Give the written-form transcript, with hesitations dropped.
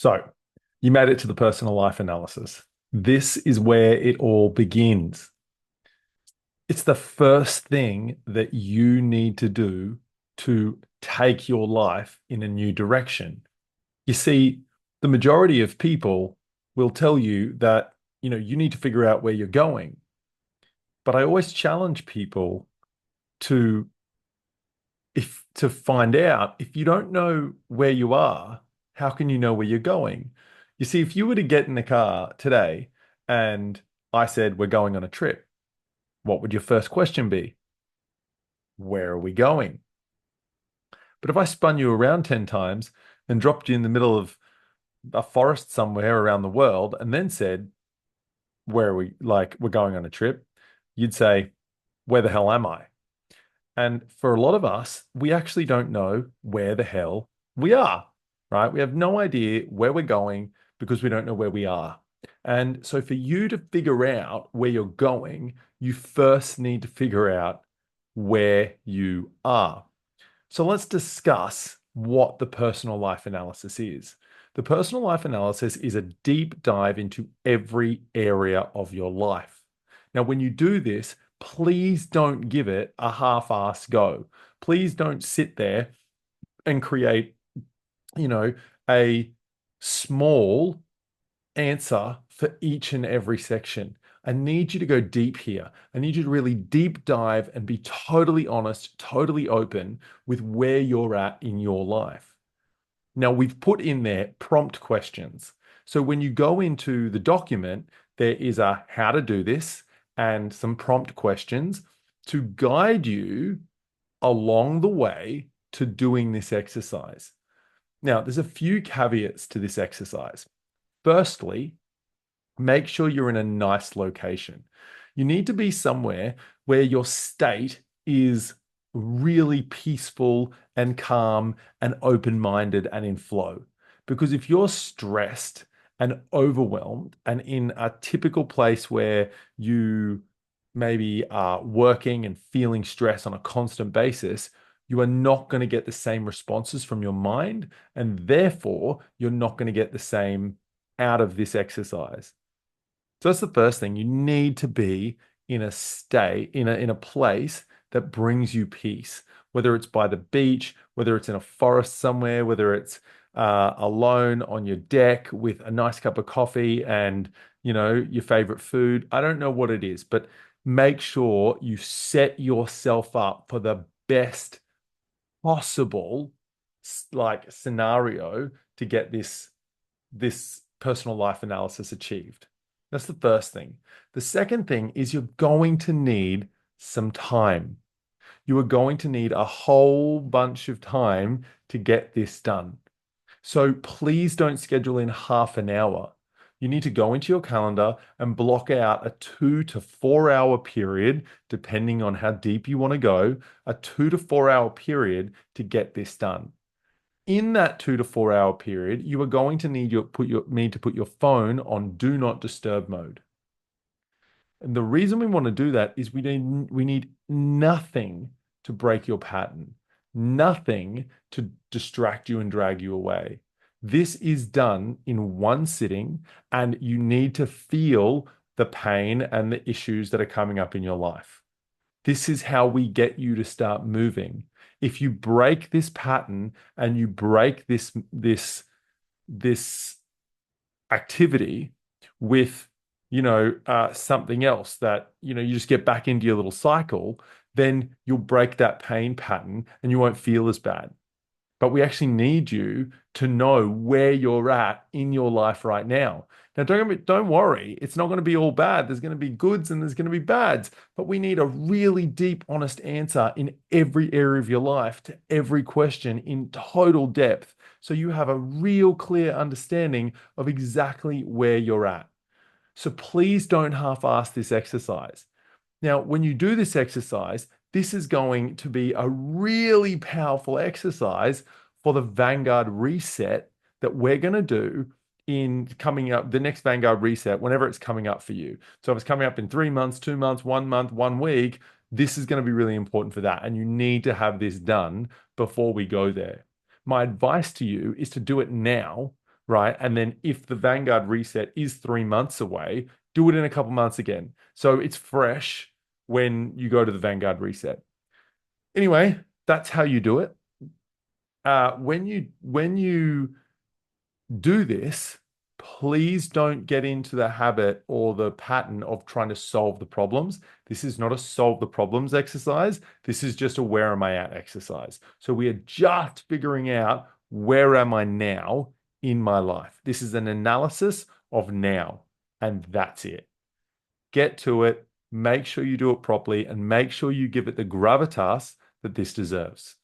So you made it to the personal life analysis. This is where it all begins. It's the first thing that you need to do to take your life in a new direction. You see, the majority of people will tell you that, you need to figure out where you're going. But I always challenge people to to find out if you don't know where you are, how can you know where you're going? You see, if you were to get in the car today and I said we're going on a trip, what would your first question be? Where are we going? But if I spun you around 10 times and dropped you in the middle of a forest somewhere around the world and then said, where are we? Like, we're going on a trip, you'd say, where the hell am I? And for a lot of us, we actually don't know where the hell we are, right? We have no idea where we're going because we don't know where we are. And so for you to figure out where you're going, you first need to figure out where you are. So let's discuss what the personal life analysis is. The personal life analysis is a deep dive into every area of your life. Now, when you do this, please don't give it a half-ass go. Please don't sit there and create, you know, a small answer for each and every section. I need you to go deep here. I need you to really deep dive and be totally honest, totally open with where you're at in your life. Now, we've put in there prompt questions. So when you go into the document, there is a how to do this and some prompt questions to guide you along the way to doing this exercise. Now, there's a few caveats to this exercise. Firstly, make sure you're in a nice location. You need to be somewhere where your state is really peaceful and calm and open-minded and in flow. Because if you're stressed and overwhelmed and in a typical place where you maybe are working and feeling stress on a constant basis, you are not going to get the same responses from your mind, and therefore you're not going to get the same out of this exercise. So that's the first thing. You need to be in a state, in a place that brings you peace, whether it's by the beach, whether it's in a forest somewhere, whether it's alone on your deck with a nice cup of coffee and, your favorite food. I don't know what it is, but make sure you set yourself up for the best possible like scenario to get this personal life analysis achieved. That's the first thing. The second thing is you're going to need some time. You are going to need a whole bunch of time to get this done. So please don't schedule in half an hour. You need to go into your calendar and block out a 2 to 4 hour period, depending on how deep you want to go, a 2 to 4 hour period to get this done. In that 2 to 4 hour period, you are going to need to put your phone on do not disturb mode. And the reason we want to do that is we need nothing to break your pattern, nothing to distract you and drag you away. This is done in one sitting, and you need to feel the pain and the issues that are coming up in your life. This is how we get you to start moving. If you break this pattern and you break this activity with something else that you just get back into your little cycle, then you'll break that pain pattern and you won't feel as bad. But we actually need you to know where you're at in your life right now. Now, don't worry, it's not going to be all bad. There's going to be goods and there's going to be bads, but we need a really deep, honest answer in every area of your life to every question in total depth. So you have a real clear understanding of exactly where you're at. So please don't half-ass this exercise. Now, when you do this exercise, this is going to be a really powerful exercise for the Vanguard reset that we're going to do in coming up, the next Vanguard reset, whenever it's coming up for you. So if it's coming up in 3 months, 2 months, 1 month, 1 week, this is going to be really important for that. And you need to have this done before we go there. My advice to you is to do it now right? And then if the Vanguard reset is 3 months away, do it in a couple months again. So it's fresh when you go to the Vanguard reset. Anyway, that's how you do it. When you do this, please don't get into the habit or the pattern of trying to solve the problems. This is not a solve the problems exercise. This is just a where am I at exercise. So we are just figuring out where am I now in my life. This is an analysis of now, and that's it. Get to it, make sure you do it properly, and make sure you give it the gravitas that this deserves.